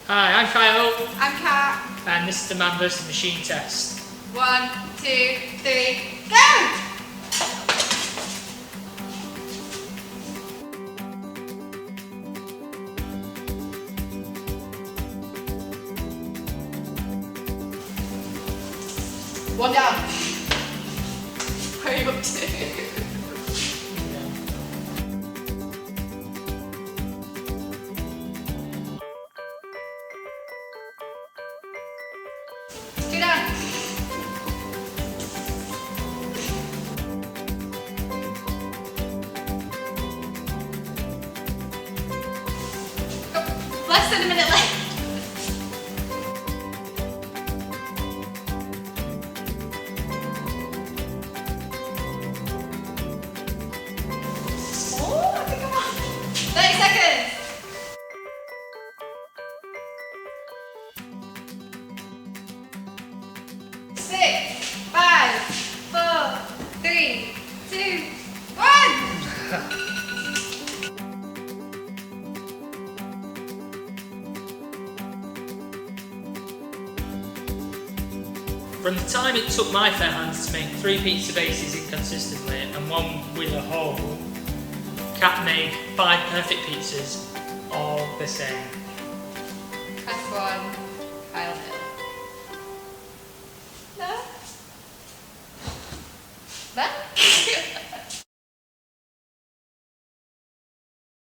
Hi, I'm Kyle. I'm Kat. And this is the man versus machine test. 1, 2, 3, go! One down. Where are you up to? Two down. Go. Less than a minute left. Oh, I think I'm on. 30 seconds. Six, 5, 4, 3, 2, 1. From the time it took my fair hands to make 3 pizza bases inconsistently and 1 with a hole, Kat made 5 perfect pizzas, all the same. F1.